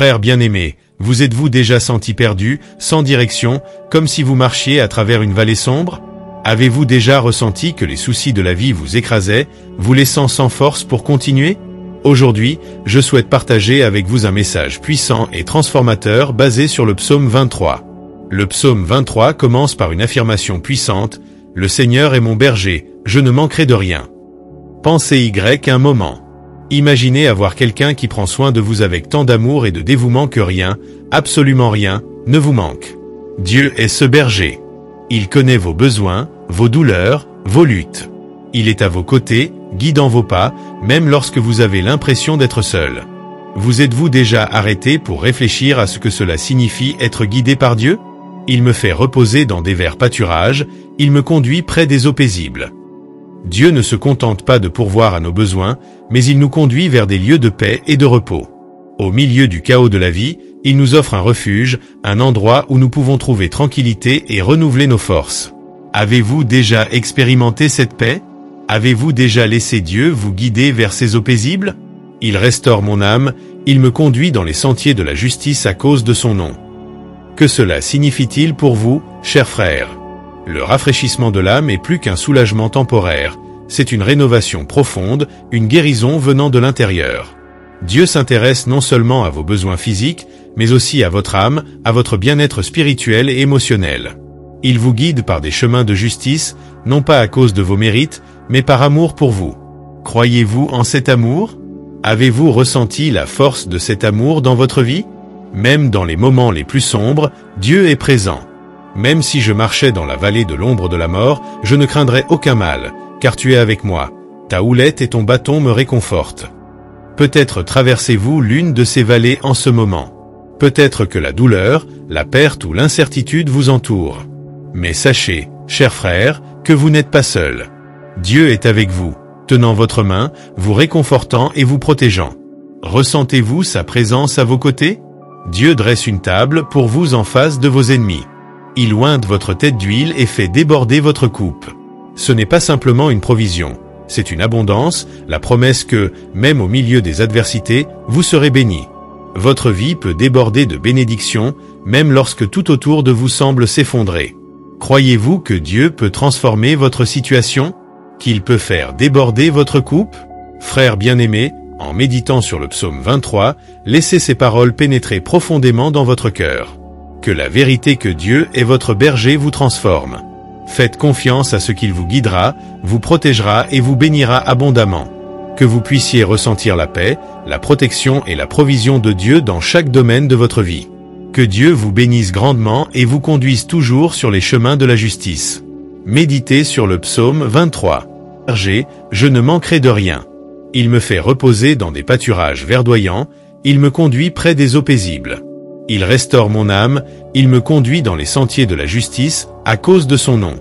Frères bien-aimés, vous êtes-vous déjà senti perdu, sans direction, comme si vous marchiez à travers une vallée sombre? Avez-vous déjà ressenti que les soucis de la vie vous écrasaient, vous laissant sans force pour continuer? Aujourd'hui, je souhaite partager avec vous un message puissant et transformateur basé sur le psaume 23. Le psaume 23 commence par une affirmation puissante: « Le Seigneur est mon berger, je ne manquerai de rien. » Pensez un moment. Imaginez avoir quelqu'un qui prend soin de vous avec tant d'amour et de dévouement que rien, absolument rien, ne vous manque. Dieu est ce berger. Il connaît vos besoins, vos douleurs, vos luttes. Il est à vos côtés, guidant vos pas, même lorsque vous avez l'impression d'être seul. Vous êtes-vous déjà arrêté pour réfléchir à ce que cela signifie être guidé par Dieu? Il me fait reposer dans des verts pâturages, il me conduit près des eaux paisibles. Dieu ne se contente pas de pourvoir à nos besoins, mais il nous conduit vers des lieux de paix et de repos. Au milieu du chaos de la vie, il nous offre un refuge, un endroit où nous pouvons trouver tranquillité et renouveler nos forces. Avez-vous déjà expérimenté cette paix? Avez-vous déjà laissé Dieu vous guider vers ces eaux paisibles? Il restaure mon âme, il me conduit dans les sentiers de la justice à cause de son nom. Que cela signifie-t-il pour vous, chers frères? Le rafraîchissement de l'âme est plus qu'un soulagement temporaire, c'est une rénovation profonde, une guérison venant de l'intérieur. Dieu s'intéresse non seulement à vos besoins physiques, mais aussi à votre âme, à votre bien-être spirituel et émotionnel. Il vous guide par des chemins de justice, non pas à cause de vos mérites, mais par amour pour vous. Croyez-vous en cet amour? Avez-vous ressenti la force de cet amour dans votre vie? Même dans les moments les plus sombres, Dieu est présent. Même si je marchais dans la vallée de l'ombre de la mort, je ne craindrai aucun mal, car tu es avec moi. Ta houlette et ton bâton me réconfortent. Peut-être traversez-vous l'une de ces vallées en ce moment. Peut-être que la douleur, la perte ou l'incertitude vous entourent. Mais sachez, chers frères, que vous n'êtes pas seuls. Dieu est avec vous, tenant votre main, vous réconfortant et vous protégeant. Ressentez-vous sa présence à vos côtés? Dieu dresse une table pour vous en face de vos ennemis. Il ointe votre tête d'huile et fait déborder votre coupe. Ce n'est pas simplement une provision, c'est une abondance, la promesse que, même au milieu des adversités, vous serez bénis. Votre vie peut déborder de bénédictions, même lorsque tout autour de vous semble s'effondrer. Croyez-vous que Dieu peut transformer votre situation? Qu'il peut faire déborder votre coupe? Frères bien-aimés, en méditant sur le psaume 23, laissez ces paroles pénétrer profondément dans votre cœur. Que la vérité que Dieu est votre berger vous transforme. Faites confiance à ce qu'il vous guidera, vous protégera et vous bénira abondamment. Que vous puissiez ressentir la paix, la protection et la provision de Dieu dans chaque domaine de votre vie. Que Dieu vous bénisse grandement et vous conduise toujours sur les chemins de la justice. Méditez sur le psaume 23. Berger, je ne manquerai de rien. Il me fait reposer dans des pâturages verdoyants, il me conduit près des eaux paisibles. Il restaure mon âme, il me conduit dans les sentiers de la justice, à cause de son nom.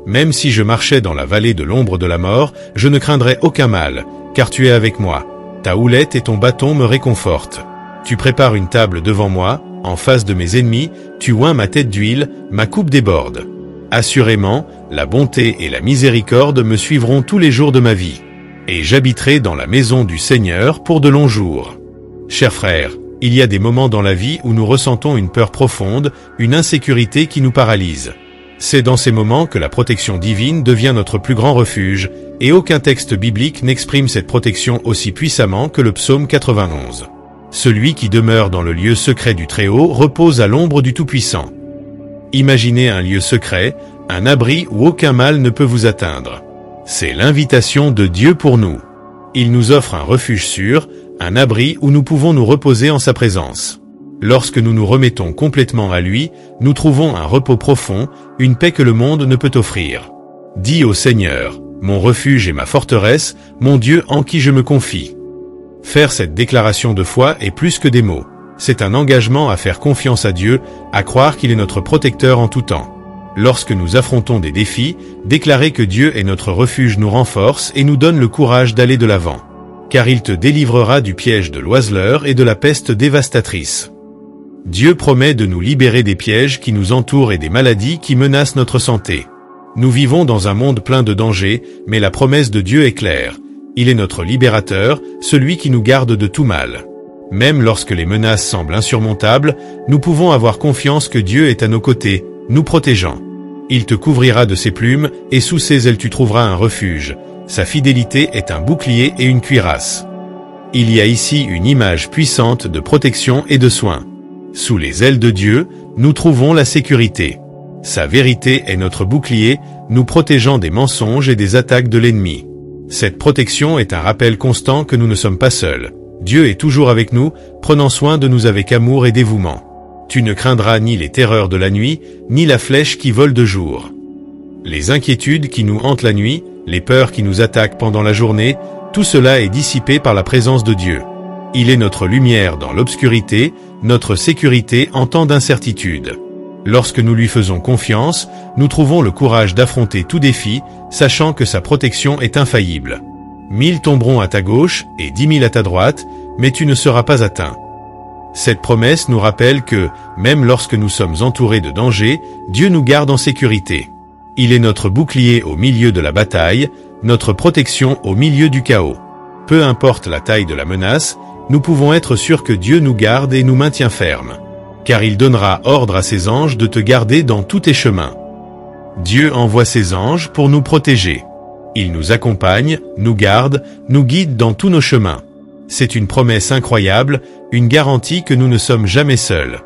Même si je marchais dans la vallée de l'ombre de la mort, je ne craindrai aucun mal, car tu es avec moi. Ta houlette et ton bâton me réconfortent. Tu prépares une table devant moi, en face de mes ennemis, tu oins ma tête d'huile, ma coupe déborde. Assurément, la bonté et la miséricorde me suivront tous les jours de ma vie. Et j'habiterai dans la maison du Seigneur pour de longs jours. Chers frères, il y a des moments dans la vie où nous ressentons une peur profonde, une insécurité qui nous paralyse. C'est dans ces moments que la protection divine devient notre plus grand refuge, et aucun texte biblique n'exprime cette protection aussi puissamment que le psaume 91. Celui qui demeure dans le lieu secret du Très-Haut repose à l'ombre du Tout-Puissant. Imaginez un lieu secret, un abri où aucun mal ne peut vous atteindre. C'est l'invitation de Dieu pour nous. Il nous offre un refuge sûr, un abri où nous pouvons nous reposer en sa présence. Lorsque nous nous remettons complètement à lui, nous trouvons un repos profond, une paix que le monde ne peut offrir. Dis au Seigneur, mon refuge et ma forteresse, mon Dieu en qui je me confie. Faire cette déclaration de foi est plus que des mots. C'est un engagement à faire confiance à Dieu, à croire qu'il est notre protecteur en tout temps. Lorsque nous affrontons des défis, déclarer que Dieu est notre refuge nous renforce et nous donne le courage d'aller de l'avant. Car il te délivrera du piège de l'oiseleur et de la peste dévastatrice. Dieu promet de nous libérer des pièges qui nous entourent et des maladies qui menacent notre santé. Nous vivons dans un monde plein de dangers, mais la promesse de Dieu est claire. Il est notre libérateur, celui qui nous garde de tout mal. Même lorsque les menaces semblent insurmontables, nous pouvons avoir confiance que Dieu est à nos côtés, nous protégeant. Il te couvrira de ses plumes, et sous ses ailes tu trouveras un refuge. Sa fidélité est un bouclier et une cuirasse. Il y a ici une image puissante de protection et de soin. Sous les ailes de Dieu, nous trouvons la sécurité. Sa vérité est notre bouclier, nous protégeant des mensonges et des attaques de l'ennemi. Cette protection est un rappel constant que nous ne sommes pas seuls. Dieu est toujours avec nous, prenant soin de nous avec amour et dévouement. Tu ne craindras ni les terreurs de la nuit, ni la flèche qui vole de jour. Les inquiétudes qui nous hantent la nuit, les peurs qui nous attaquent pendant la journée, tout cela est dissipé par la présence de Dieu. Il est notre lumière dans l'obscurité, notre sécurité en temps d'incertitude. Lorsque nous lui faisons confiance, nous trouvons le courage d'affronter tout défi, sachant que sa protection est infaillible. 1000 tomberont à ta gauche et 10 000 à ta droite, mais tu ne seras pas atteint. Cette promesse nous rappelle que, même lorsque nous sommes entourés de dangers, Dieu nous garde en sécurité. Il est notre bouclier au milieu de la bataille, notre protection au milieu du chaos. Peu importe la taille de la menace, nous pouvons être sûrs que Dieu nous garde et nous maintient fermes. Car il donnera ordre à ses anges de te garder dans tous tes chemins. Dieu envoie ses anges pour nous protéger. Ils nous accompagnent, nous gardent, nous guident dans tous nos chemins. C'est une promesse incroyable, une garantie que nous ne sommes jamais seuls.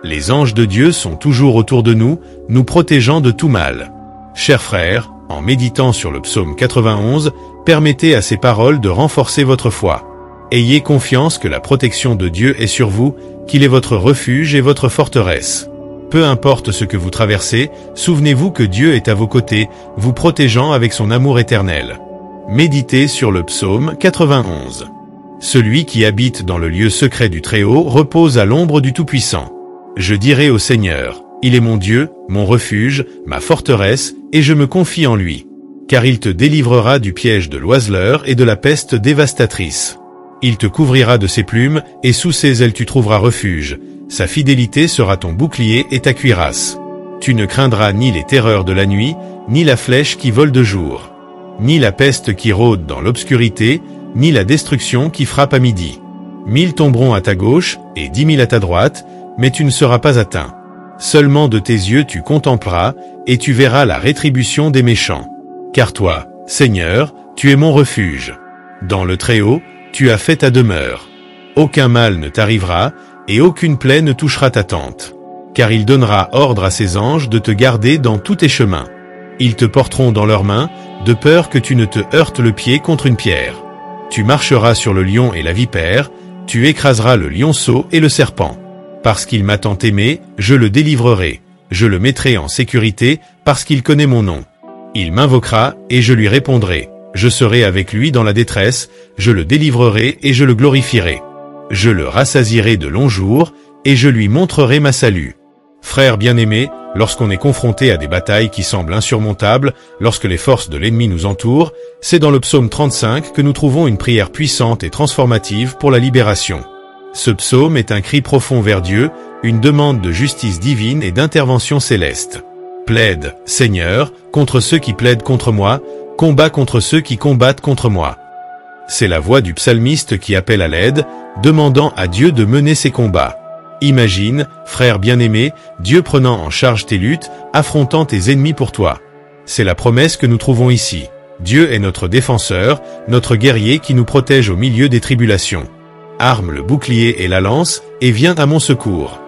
Les anges de Dieu sont toujours autour de nous, nous protégeant de tout mal. Chers frères, en méditant sur le psaume 91, permettez à ces paroles de renforcer votre foi. Ayez confiance que la protection de Dieu est sur vous, qu'il est votre refuge et votre forteresse. Peu importe ce que vous traversez, souvenez-vous que Dieu est à vos côtés, vous protégeant avec son amour éternel. Méditez sur le psaume 91. Celui qui habite dans le lieu secret du Très-Haut repose à l'ombre du Tout-Puissant. Je dirai au Seigneur, il est mon Dieu, mon refuge, ma forteresse, et je me confie en lui. Car il te délivrera du piège de l'oiseleur et de la peste dévastatrice. Il te couvrira de ses plumes, et sous ses ailes tu trouveras refuge. Sa fidélité sera ton bouclier et ta cuirasse. Tu ne craindras ni les terreurs de la nuit, ni la flèche qui vole de jour, ni la peste qui rôde dans l'obscurité, ni la destruction qui frappe à midi. 1000 tomberont à ta gauche, et 10 000 à ta droite, mais tu ne seras pas atteint. Seulement de tes yeux tu contempleras, et tu verras la rétribution des méchants. Car toi, Seigneur, tu es mon refuge. Dans le Très-Haut, tu as fait ta demeure. Aucun mal ne t'arrivera, et aucune plaie ne touchera ta tente. Car il donnera ordre à ses anges de te garder dans tous tes chemins. Ils te porteront dans leurs mains, de peur que tu ne te heurtes le pied contre une pierre. Tu marcheras sur le lion et la vipère, tu écraseras le lionceau et le serpent. Parce qu'il m'a tant aimé, je le délivrerai. Je le mettrai en sécurité, parce qu'il connaît mon nom. Il m'invoquera, et je lui répondrai. Je serai avec lui dans la détresse, je le délivrerai et je le glorifierai. Je le rassasierai de longs jours, et je lui montrerai ma salut. Frères bien-aimés, lorsqu'on est confronté à des batailles qui semblent insurmontables, lorsque les forces de l'ennemi nous entourent, c'est dans le psaume 35 que nous trouvons une prière puissante et transformative pour la libération. Ce psaume est un cri profond vers Dieu, une demande de justice divine et d'intervention céleste. Plaide, Seigneur, contre ceux qui plaident contre moi, combat contre ceux qui combattent contre moi. C'est la voix du psalmiste qui appelle à l'aide, demandant à Dieu de mener ses combats. Imagine, frère bien-aimé, Dieu prenant en charge tes luttes, affrontant tes ennemis pour toi. C'est la promesse que nous trouvons ici. Dieu est notre défenseur, notre guerrier qui nous protège au milieu des tribulations. Arme le bouclier et la lance, et viens à mon secours.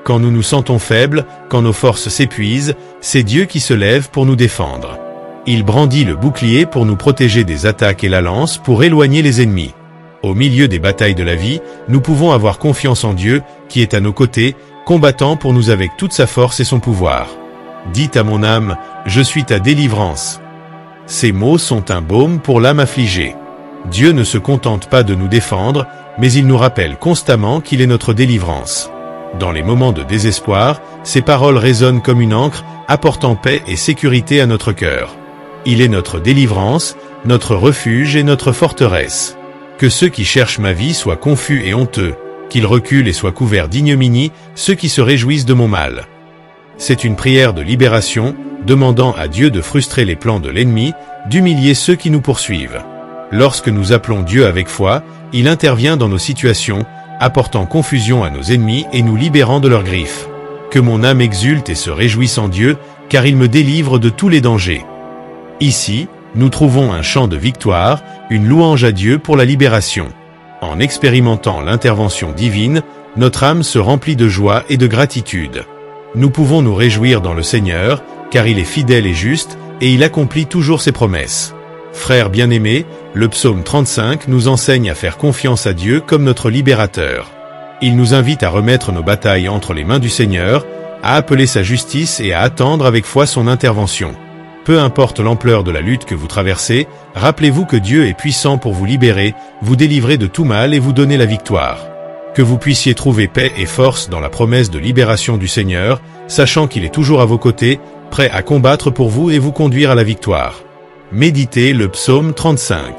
Quand nous nous sentons faibles, quand nos forces s'épuisent, c'est Dieu qui se lève pour nous défendre. Il brandit le bouclier pour nous protéger des attaques et la lance pour éloigner les ennemis. Au milieu des batailles de la vie, nous pouvons avoir confiance en Dieu, qui est à nos côtés, combattant pour nous avec toute sa force et son pouvoir. Dites à mon âme, je suis ta délivrance. Ces mots sont un baume pour l'âme affligée. Dieu ne se contente pas de nous défendre, mais il nous rappelle constamment qu'il est notre délivrance. Dans les moments de désespoir, ces paroles résonnent comme une ancre, apportant paix et sécurité à notre cœur. Il est notre délivrance, notre refuge et notre forteresse. Que ceux qui cherchent ma vie soient confus et honteux, qu'ils reculent et soient couverts d'ignominie, ceux qui se réjouissent de mon mal. C'est une prière de libération, demandant à Dieu de frustrer les plans de l'ennemi, d'humilier ceux qui nous poursuivent. Lorsque nous appelons Dieu avec foi, il intervient dans nos situations, apportant confusion à nos ennemis et nous libérant de leurs griffes. Que mon âme exulte et se réjouisse en Dieu, car il me délivre de tous les dangers. Ici, nous trouvons un chant de victoire, une louange à Dieu pour la libération. En expérimentant l'intervention divine, notre âme se remplit de joie et de gratitude. Nous pouvons nous réjouir dans le Seigneur, car il est fidèle et juste, et il accomplit toujours ses promesses. Frères bien-aimés, le psaume 35 nous enseigne à faire confiance à Dieu comme notre libérateur. Il nous invite à remettre nos batailles entre les mains du Seigneur, à appeler sa justice et à attendre avec foi son intervention. Peu importe l'ampleur de la lutte que vous traversez, rappelez-vous que Dieu est puissant pour vous libérer, vous délivrer de tout mal et vous donner la victoire. Que vous puissiez trouver paix et force dans la promesse de libération du Seigneur, sachant qu'il est toujours à vos côtés, prêt à combattre pour vous et vous conduire à la victoire. Méditez le psaume 35.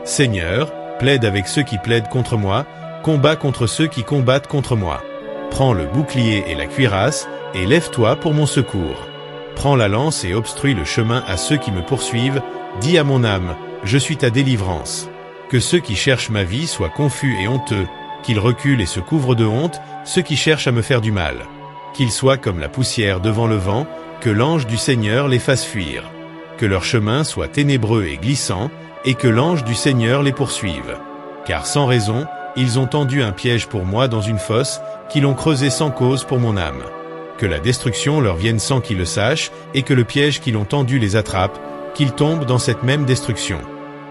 Seigneur, plaide avec ceux qui plaident contre moi, combat contre ceux qui combattent contre moi. Prends le bouclier et la cuirasse, et lève-toi pour mon secours. Prends la lance et obstrue le chemin à ceux qui me poursuivent, dis à mon âme, je suis ta délivrance. Que ceux qui cherchent ma vie soient confus et honteux, qu'ils reculent et se couvrent de honte, ceux qui cherchent à me faire du mal. Qu'ils soient comme la poussière devant le vent, que l'ange du Seigneur les fasse fuir. Que leur chemin soit ténébreux et glissant, et que l'ange du Seigneur les poursuive. Car sans raison, ils ont tendu un piège pour moi dans une fosse, qu'ils ont creusé sans cause pour mon âme. Que la destruction leur vienne sans qu'ils le sachent, et que le piège qu'ils ont tendu les attrape, qu'ils tombent dans cette même destruction.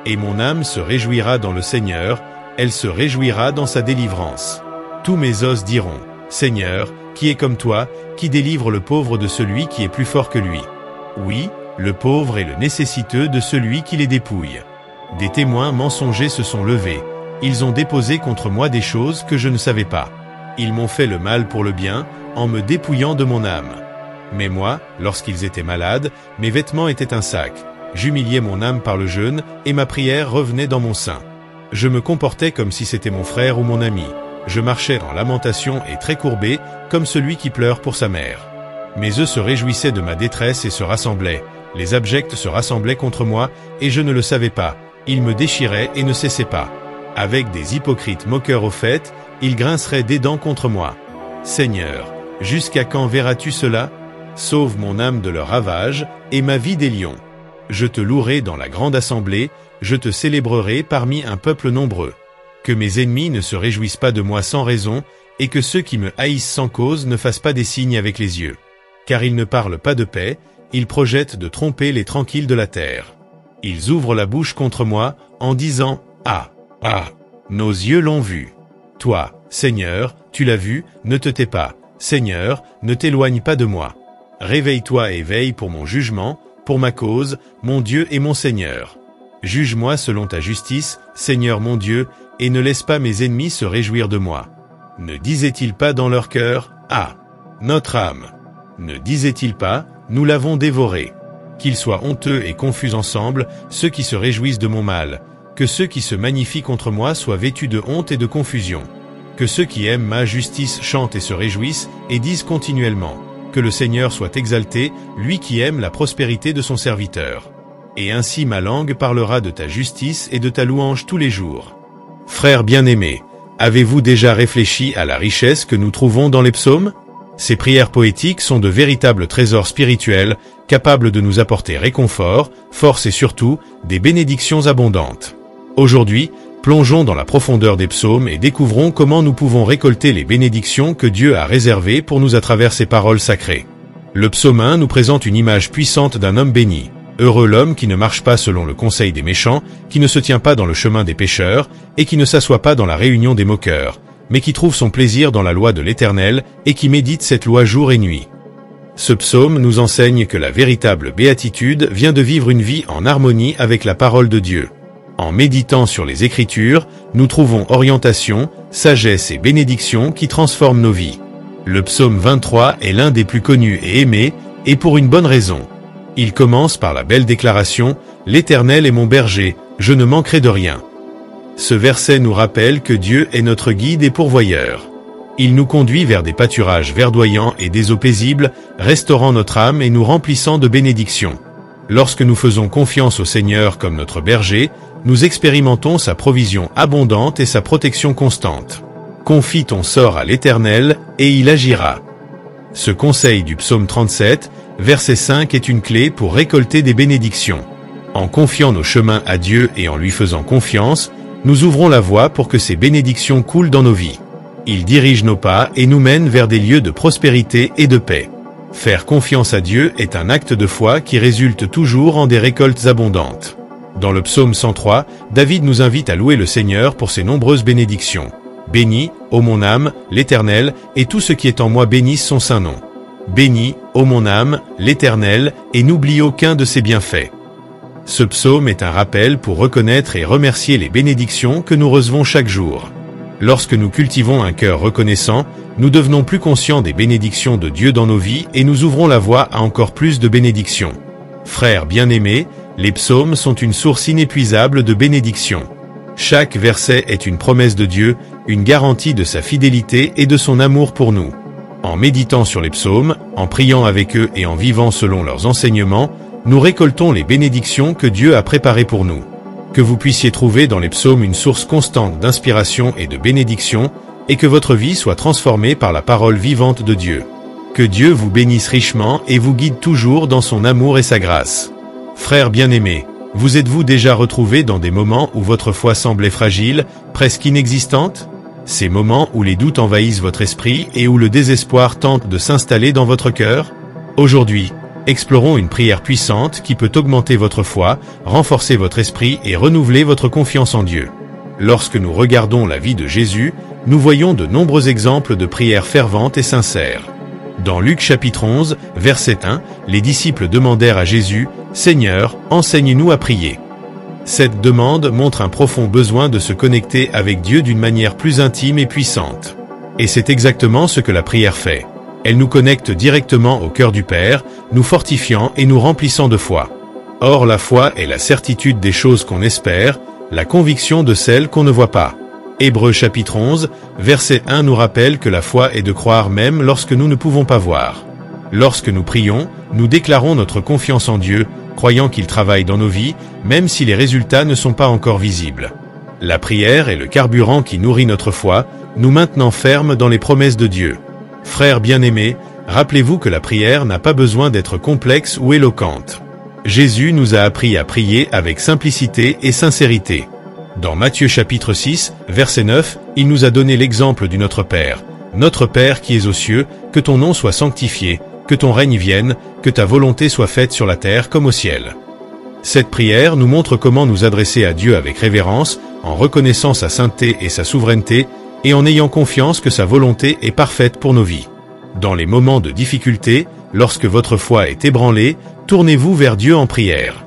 Et mon âme se réjouira dans le Seigneur, elle se réjouira dans sa délivrance. Tous mes os diront, Seigneur, qui est comme toi, qui délivre le pauvre de celui qui est plus fort que lui. Oui, le pauvre et le nécessiteux de celui qui les dépouille. Des témoins mensongers se sont levés, ils ont déposé contre moi des choses que je ne savais pas. Ils m'ont fait le mal pour le bien, en me dépouillant de mon âme. Mais moi, lorsqu'ils étaient malades, mes vêtements étaient un sac. J'humiliais mon âme par le jeûne, et ma prière revenait dans mon sein. Je me comportais comme si c'était mon frère ou mon ami. Je marchais en lamentation et très courbé, comme celui qui pleure pour sa mère. Mes œufs se réjouissaient de ma détresse et se rassemblaient. Les abjects se rassemblaient contre moi, et je ne le savais pas. Ils me déchiraient et ne cessaient pas. Avec des hypocrites moqueurs au fait, ils grinceraient des dents contre moi. Seigneur, jusqu'à quand verras-tu cela? Sauve mon âme de leur ravage, et ma vie des lions. Je te louerai dans la grande assemblée, je te célébrerai parmi un peuple nombreux. Que mes ennemis ne se réjouissent pas de moi sans raison, et que ceux qui me haïssent sans cause ne fassent pas des signes avec les yeux. Car ils ne parlent pas de paix, ils projettent de tromper les tranquilles de la terre. Ils ouvrent la bouche contre moi, en disant « Ah, ah, nos yeux l'ont vu. » Toi, Seigneur, tu l'as vu, ne te tais pas. Seigneur, ne t'éloigne pas de moi. Réveille-toi et veille pour mon jugement, pour ma cause, mon Dieu et mon Seigneur. Juge-moi selon ta justice, Seigneur mon Dieu, et ne laisse pas mes ennemis se réjouir de moi. Ne disaient-ils pas dans leur cœur, « Ah, notre âme !» Ne disaient-ils pas, « Nous l'avons dévoré !» Qu'ils soient honteux et confus ensemble, ceux qui se réjouissent de mon mal. Que ceux qui se magnifient contre moi soient vêtus de honte et de confusion. Que ceux qui aiment ma justice chantent et se réjouissent, et disent continuellement, que le Seigneur soit exalté, lui qui aime la prospérité de son serviteur. Et ainsi ma langue parlera de ta justice et de ta louange tous les jours. Frères bien-aimés, avez-vous déjà réfléchi à la richesse que nous trouvons dans les psaumes? Ces prières poétiques sont de véritables trésors spirituels, capables de nous apporter réconfort, force et surtout, des bénédictions abondantes. Aujourd'hui, plongeons dans la profondeur des psaumes et découvrons comment nous pouvons récolter les bénédictions que Dieu a réservées pour nous à travers ses paroles sacrées. Le psaume 1 nous présente une image puissante d'un homme béni. Heureux l'homme qui ne marche pas selon le conseil des méchants, qui ne se tient pas dans le chemin des pécheurs, et qui ne s'assoit pas dans la réunion des moqueurs, mais qui trouve son plaisir dans la loi de l'Éternel, et qui médite cette loi jour et nuit. Ce psaume nous enseigne que la véritable béatitude vient de vivre une vie en harmonie avec la parole de Dieu. En méditant sur les Écritures, nous trouvons orientation, sagesse et bénédiction qui transforment nos vies. Le psaume 23 est l'un des plus connus et aimés, et pour une bonne raison. Il commence par la belle déclaration « L'Éternel est mon berger, je ne manquerai de rien ». Ce verset nous rappelle que Dieu est notre guide et pourvoyeur. Il nous conduit vers des pâturages verdoyants et des eaux paisibles, restaurant notre âme et nous remplissant de bénédictions. Lorsque nous faisons confiance au Seigneur comme notre berger, nous expérimentons sa provision abondante et sa protection constante. Confie ton sort à l'Éternel, et il agira. Ce conseil du psaume 37, verset 5 est une clé pour récolter des bénédictions. En confiant nos chemins à Dieu et en lui faisant confiance, nous ouvrons la voie pour que ces bénédictions coulent dans nos vies. Il dirige nos pas et nous mène vers des lieux de prospérité et de paix. Faire confiance à Dieu est un acte de foi qui résulte toujours en des récoltes abondantes. Dans le psaume 103, David nous invite à louer le Seigneur pour ses nombreuses bénédictions. Bénis, ô mon âme, l'Éternel, et tout ce qui est en moi bénisse son saint nom. Bénis, ô mon âme, l'Éternel, et n'oublie aucun de ses bienfaits. Ce psaume est un rappel pour reconnaître et remercier les bénédictions que nous recevons chaque jour. Lorsque nous cultivons un cœur reconnaissant, nous devenons plus conscients des bénédictions de Dieu dans nos vies et nous ouvrons la voie à encore plus de bénédictions. Frères bien-aimés, les psaumes sont une source inépuisable de bénédictions. Chaque verset est une promesse de Dieu, une garantie de sa fidélité et de son amour pour nous. En méditant sur les psaumes, en priant avec eux et en vivant selon leurs enseignements, nous récoltons les bénédictions que Dieu a préparées pour nous. Que vous puissiez trouver dans les psaumes une source constante d'inspiration et de bénédiction, et que votre vie soit transformée par la parole vivante de Dieu. Que Dieu vous bénisse richement et vous guide toujours dans son amour et sa grâce. Frères bien-aimés, vous êtes-vous déjà retrouvés dans des moments où votre foi semblait fragile, presque inexistante? Ces moments où les doutes envahissent votre esprit et où le désespoir tente de s'installer dans votre cœur? Aujourd'hui, explorons une prière puissante qui peut augmenter votre foi, renforcer votre esprit et renouveler votre confiance en Dieu. Lorsque nous regardons la vie de Jésus, nous voyons de nombreux exemples de prières ferventes et sincères. Dans Luc chapitre 11, verset 1, les disciples demandèrent à Jésus, « Seigneur, enseigne-nous à prier ». Cette demande montre un profond besoin de se connecter avec Dieu d'une manière plus intime et puissante. Et c'est exactement ce que la prière fait. Elle nous connecte directement au cœur du Père, nous fortifiant et nous remplissant de foi. Or la foi est la certitude des choses qu'on espère, la conviction de celles qu'on ne voit pas. Hébreux chapitre 11, verset 1 nous rappelle que la foi est de croire même lorsque nous ne pouvons pas voir. Lorsque nous prions, nous déclarons notre confiance en Dieu, croyant qu'il travaille dans nos vies, même si les résultats ne sont pas encore visibles. La prière est le carburant qui nourrit notre foi, nous maintenant fermes dans les promesses de Dieu. Frères bien-aimés, rappelez-vous que la prière n'a pas besoin d'être complexe ou éloquente. Jésus nous a appris à prier avec simplicité et sincérité. Dans Matthieu chapitre 6, verset 9, il nous a donné l'exemple du Notre Père. Notre Père qui es aux cieux, que ton nom soit sanctifié, que ton règne vienne, que ta volonté soit faite sur la terre comme au ciel. Cette prière nous montre comment nous adresser à Dieu avec révérence, en reconnaissant sa sainteté et sa souveraineté, et en ayant confiance que sa volonté est parfaite pour nos vies. Dans les moments de difficulté, lorsque votre foi est ébranlée, tournez-vous vers Dieu en prière.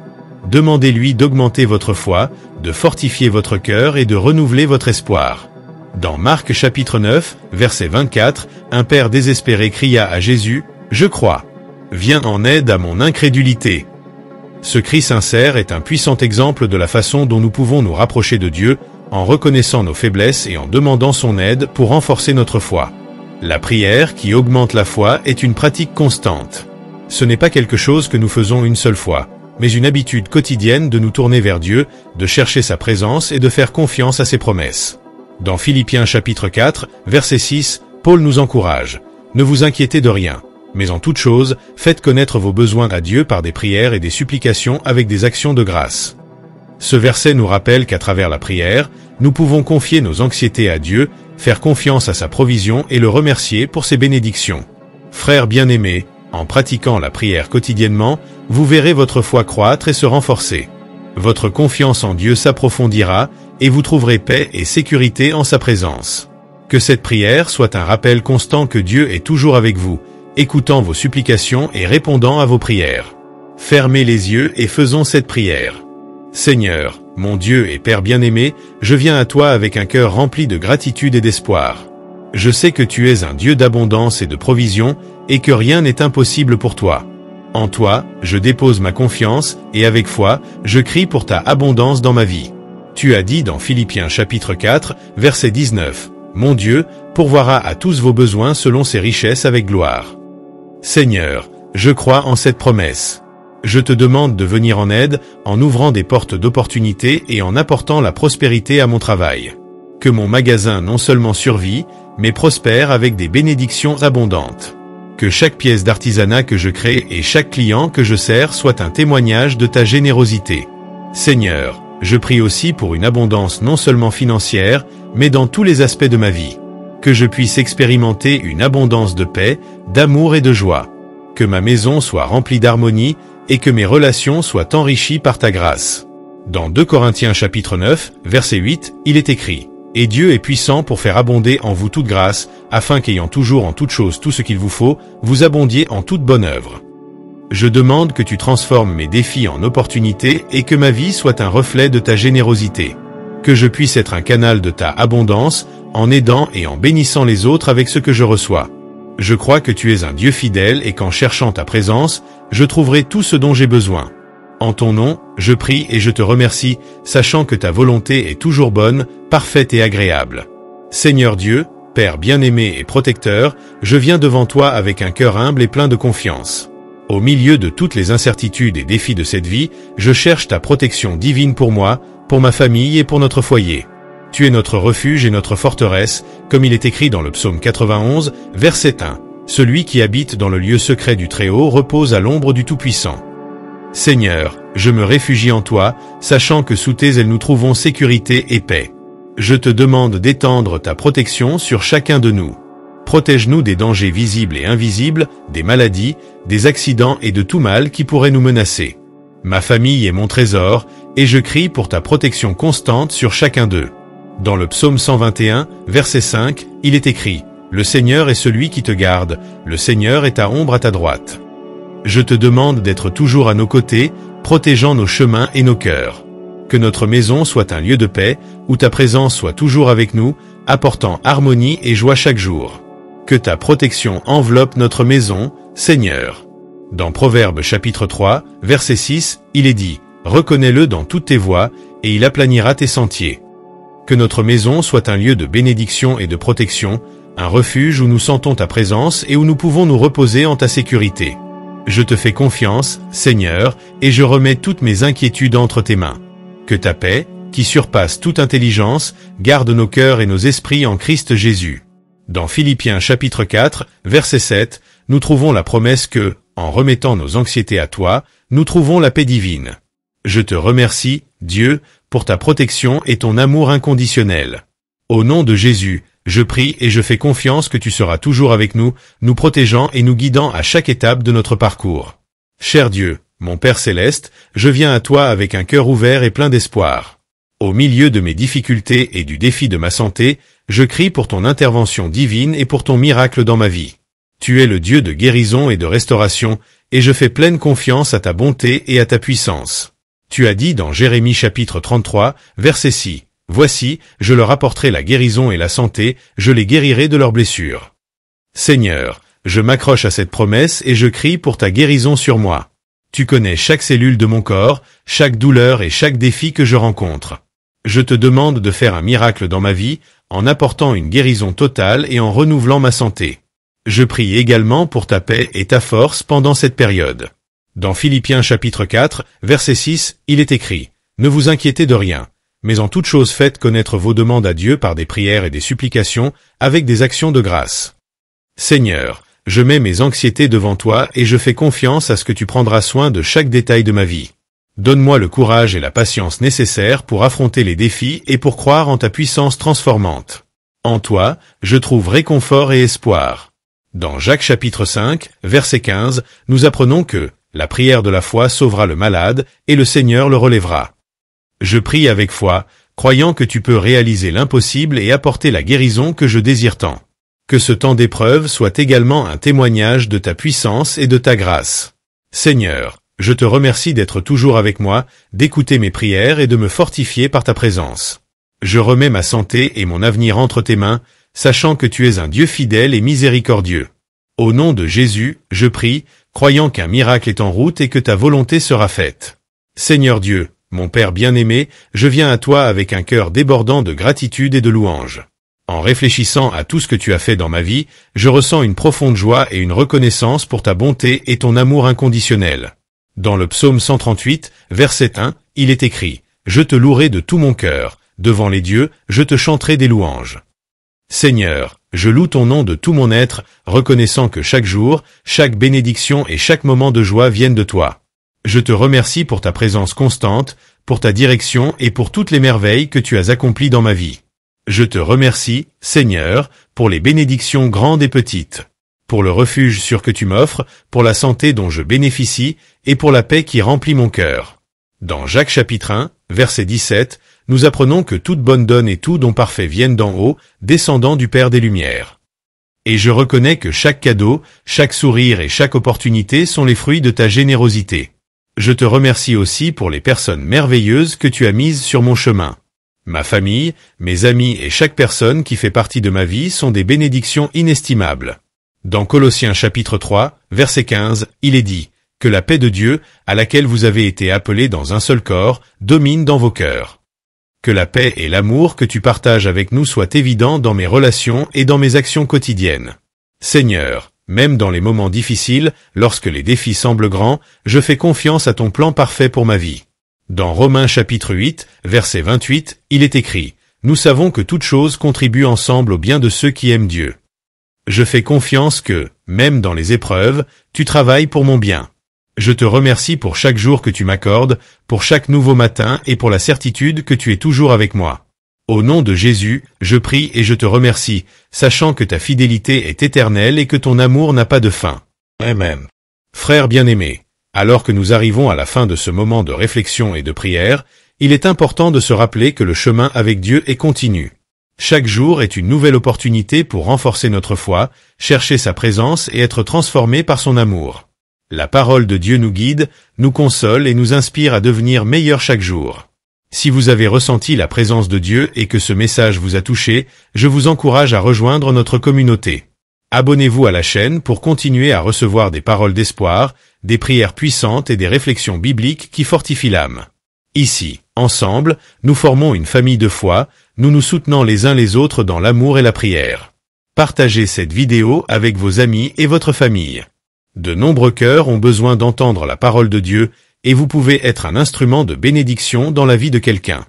Demandez-lui d'augmenter votre foi, de fortifier votre cœur et de renouveler votre espoir. Dans Marc chapitre 9, verset 24, un père désespéré cria à Jésus, « Je crois. Viens en aide à mon incrédulité. » Ce cri sincère est un puissant exemple de la façon dont nous pouvons nous rapprocher de Dieu, en reconnaissant nos faiblesses et en demandant son aide pour renforcer notre foi. La prière qui augmente la foi est une pratique constante. Ce n'est pas quelque chose que nous faisons une seule fois, mais une habitude quotidienne de nous tourner vers Dieu, de chercher sa présence et de faire confiance à ses promesses. Dans Philippiens chapitre 4, verset 6, Paul nous encourage. « Ne vous inquiétez de rien, mais en toute chose, faites connaître vos besoins à Dieu par des prières et des supplications avec des actions de grâce. » Ce verset nous rappelle qu'à travers la prière, nous pouvons confier nos anxiétés à Dieu, faire confiance à sa provision et le remercier pour ses bénédictions. Frères bien-aimés, en pratiquant la prière quotidiennement, vous verrez votre foi croître et se renforcer. Votre confiance en Dieu s'approfondira et vous trouverez paix et sécurité en sa présence. Que cette prière soit un rappel constant que Dieu est toujours avec vous, écoutant vos supplications et répondant à vos prières. Fermez les yeux et faisons cette prière. Seigneur, mon Dieu et Père bien-aimé, je viens à toi avec un cœur rempli de gratitude et d'espoir. Je sais que tu es un Dieu d'abondance et de provision, et que rien n'est impossible pour toi. En toi, je dépose ma confiance, et avec foi, je crie pour ta abondance dans ma vie. Tu as dit dans Philippiens chapitre 4, verset 19, « Mon Dieu pourvoira à tous vos besoins selon ses richesses avec gloire. » Seigneur, je crois en cette promesse. Je te demande de venir en aide, en ouvrant des portes d'opportunité et en apportant la prospérité à mon travail. Que mon magasin non seulement survit, mais prospère avec des bénédictions abondantes. Que chaque pièce d'artisanat que je crée et chaque client que je sers soit un témoignage de ta générosité. Seigneur, je prie aussi pour une abondance non seulement financière, mais dans tous les aspects de ma vie. Que je puisse expérimenter une abondance de paix, d'amour et de joie. Que ma maison soit remplie d'harmonie et que mes relations soient enrichies par ta grâce. Dans 2 Corinthiens chapitre 9, verset 8, il est écrit: « Et Dieu est puissant pour faire abonder en vous toute grâce, afin qu'ayant toujours en toute chose tout ce qu'il vous faut, vous abondiez en toute bonne œuvre. » Je demande que tu transformes mes défis en opportunités et que ma vie soit un reflet de ta générosité. Que je puisse être un canal de ta abondance, en aidant et en bénissant les autres avec ce que je reçois. Je crois que tu es un Dieu fidèle et qu'en cherchant ta présence, je trouverai tout ce dont j'ai besoin. En ton nom, je prie et je te remercie, sachant que ta volonté est toujours bonne, parfaite et agréable. Seigneur Dieu, Père bien-aimé et protecteur, je viens devant toi avec un cœur humble et plein de confiance. Au milieu de toutes les incertitudes et défis de cette vie, je cherche ta protection divine pour moi, pour ma famille et pour notre foyer. Tu es notre refuge et notre forteresse, comme il est écrit dans le psaume 91, verset 1. Celui qui habite dans le lieu secret du Très-Haut repose à l'ombre du Tout-Puissant. Seigneur, je me réfugie en toi, sachant que sous tes ailes nous trouvons sécurité et paix. Je te demande d'étendre ta protection sur chacun de nous. Protège-nous des dangers visibles et invisibles, des maladies, des accidents et de tout mal qui pourrait nous menacer. Ma famille est mon trésor, et je crie pour ta protection constante sur chacun d'eux. Dans le psaume 121, verset 5, il est écrit: « Le Seigneur est celui qui te garde, le Seigneur est ta ombre à ta droite. » Je te demande d'être toujours à nos côtés, protégeant nos chemins et nos cœurs. Que notre maison soit un lieu de paix, où ta présence soit toujours avec nous, apportant harmonie et joie chaque jour. Que ta protection enveloppe notre maison, Seigneur. Dans Proverbes chapitre 3, verset 6, il est dit: « Reconnais-le dans toutes tes voies, et il aplanira tes sentiers. » Que notre maison soit un lieu de bénédiction et de protection, un refuge où nous sentons ta présence et où nous pouvons nous reposer en ta sécurité. Je te fais confiance, Seigneur, et je remets toutes mes inquiétudes entre tes mains. Que ta paix, qui surpasse toute intelligence, garde nos cœurs et nos esprits en Christ Jésus. Dans Philippiens chapitre 4, verset 7, nous trouvons la promesse que, en remettant nos anxiétés à toi, nous trouvons la paix divine. Je te remercie, Dieu, pour ta protection et ton amour inconditionnel. Au nom de Jésus, je prie et je fais confiance que tu seras toujours avec nous, nous protégeant et nous guidant à chaque étape de notre parcours. Cher Dieu, mon Père céleste, je viens à toi avec un cœur ouvert et plein d'espoir. Au milieu de mes difficultés et du défi de ma santé, je crie pour ton intervention divine et pour ton miracle dans ma vie. Tu es le Dieu de guérison et de restauration, et je fais pleine confiance à ta bonté et à ta puissance. Tu as dit dans Jérémie chapitre 33, verset 6, « Voici, je leur apporterai la guérison et la santé, je les guérirai de leurs blessures. » Seigneur, je m'accroche à cette promesse et je crie pour ta guérison sur moi. Tu connais chaque cellule de mon corps, chaque douleur et chaque défi que je rencontre. Je te demande de faire un miracle dans ma vie, en apportant une guérison totale et en renouvelant ma santé. Je prie également pour ta paix et ta force pendant cette période. Dans Philippiens chapitre 4, verset 6, il est écrit: « Ne vous inquiétez de rien, mais en toute chose faites connaître vos demandes à Dieu par des prières et des supplications, avec des actions de grâce. » Seigneur, je mets mes anxiétés devant toi et je fais confiance à ce que tu prendras soin de chaque détail de ma vie. Donne-moi le courage et la patience nécessaires pour affronter les défis et pour croire en ta puissance transformante. En toi, je trouve réconfort et espoir. Dans Jacques chapitre 5, verset 15, nous apprenons que la prière de la foi sauvera le malade et le Seigneur le relèvera. Je prie avec foi, croyant que tu peux réaliser l'impossible et apporter la guérison que je désire tant. Que ce temps d'épreuve soit également un témoignage de ta puissance et de ta grâce. Seigneur, je te remercie d'être toujours avec moi, d'écouter mes prières et de me fortifier par ta présence. Je remets ma santé et mon avenir entre tes mains, sachant que tu es un Dieu fidèle et miséricordieux. Au nom de Jésus, je prie, croyant qu'un miracle est en route et que ta volonté sera faite. Seigneur Dieu, mon Père bien-aimé, je viens à toi avec un cœur débordant de gratitude et de louange. En réfléchissant à tout ce que tu as fait dans ma vie, je ressens une profonde joie et une reconnaissance pour ta bonté et ton amour inconditionnel. Dans le psaume 138, verset 1, il est écrit: « Je te louerai de tout mon cœur, devant les dieux, je te chanterai des louanges. Seigneur, je loue ton nom de tout mon être, reconnaissant que chaque jour, chaque bénédiction et chaque moment de joie viennent de toi. Je te remercie pour ta présence constante, pour ta direction et pour toutes les merveilles que tu as accomplies dans ma vie. Je te remercie, Seigneur, pour les bénédictions grandes et petites, pour le refuge sûr que tu m'offres, pour la santé dont je bénéficie et pour la paix qui remplit mon cœur. Dans Jacques chapitre 1, verset 17, nous apprenons que toute bonne donne et tout don parfait viennent d'en haut, descendant du Père des Lumières. Et je reconnais que chaque cadeau, chaque sourire et chaque opportunité sont les fruits de ta générosité. Je te remercie aussi pour les personnes merveilleuses que tu as mises sur mon chemin. Ma famille, mes amis et chaque personne qui fait partie de ma vie sont des bénédictions inestimables. Dans Colossiens chapitre 3, verset 15, il est dit « Que la paix de Dieu, à laquelle vous avez été appelés dans un seul corps, domine dans vos cœurs. Que la paix et l'amour que tu partages avec nous soient évidents dans mes relations et dans mes actions quotidiennes. Seigneur, même dans les moments difficiles, lorsque les défis semblent grands, je fais confiance à ton plan parfait pour ma vie. » Dans Romains chapitre 8, verset 28, il est écrit « Nous savons que toute chose contribue ensemble au bien de ceux qui aiment Dieu. » Je fais confiance que, même dans les épreuves, tu travailles pour mon bien. Je te remercie pour chaque jour que tu m'accordes, pour chaque nouveau matin et pour la certitude que tu es toujours avec moi. Au nom de Jésus, je prie et je te remercie, sachant que ta fidélité est éternelle et que ton amour n'a pas de fin. Amen. Frères bien-aimés, alors que nous arrivons à la fin de ce moment de réflexion et de prière, il est important de se rappeler que le chemin avec Dieu est continu. Chaque jour est une nouvelle opportunité pour renforcer notre foi, chercher sa présence et être transformé par son amour. La parole de Dieu nous guide, nous console et nous inspire à devenir meilleurs chaque jour. Si vous avez ressenti la présence de Dieu et que ce message vous a touché, je vous encourage à rejoindre notre communauté. Abonnez-vous à la chaîne pour continuer à recevoir des paroles d'espoir, des prières puissantes et des réflexions bibliques qui fortifient l'âme. Ici, ensemble, nous formons une famille de foi, nous nous soutenons les uns les autres dans l'amour et la prière. Partagez cette vidéo avec vos amis et votre famille. De nombreux cœurs ont besoin d'entendre la parole de Dieu, et vous pouvez être un instrument de bénédiction dans la vie de quelqu'un.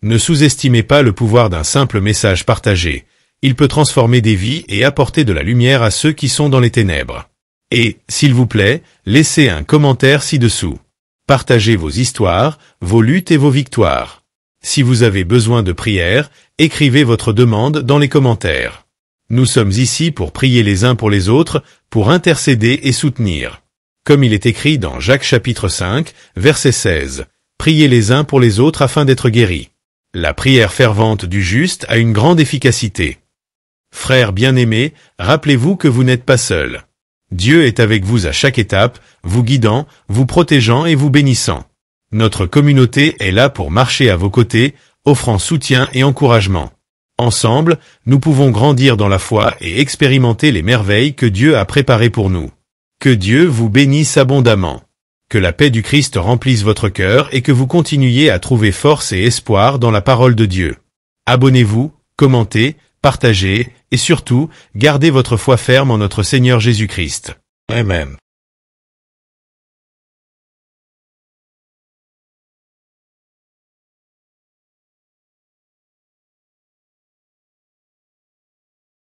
Ne sous-estimez pas le pouvoir d'un simple message partagé. Il peut transformer des vies et apporter de la lumière à ceux qui sont dans les ténèbres. Et, s'il vous plaît, laissez un commentaire ci-dessous. Partagez vos histoires, vos luttes et vos victoires. Si vous avez besoin de prière, écrivez votre demande dans les commentaires. Nous sommes ici pour prier les uns pour les autres, pour intercéder et soutenir. Comme il est écrit dans Jacques chapitre 5, verset 16, « Priez les uns pour les autres afin d'être guéris. » La prière fervente du juste a une grande efficacité. Frères bien-aimés, rappelez-vous que vous n'êtes pas seuls. Dieu est avec vous à chaque étape, vous guidant, vous protégeant et vous bénissant. Notre communauté est là pour marcher à vos côtés, offrant soutien et encouragement. Ensemble, nous pouvons grandir dans la foi et expérimenter les merveilles que Dieu a préparées pour nous. Que Dieu vous bénisse abondamment. Que la paix du Christ remplisse votre cœur et que vous continuiez à trouver force et espoir dans la parole de Dieu. Abonnez-vous, commentez, partagez et surtout, gardez votre foi ferme en notre Seigneur Jésus-Christ. Amen.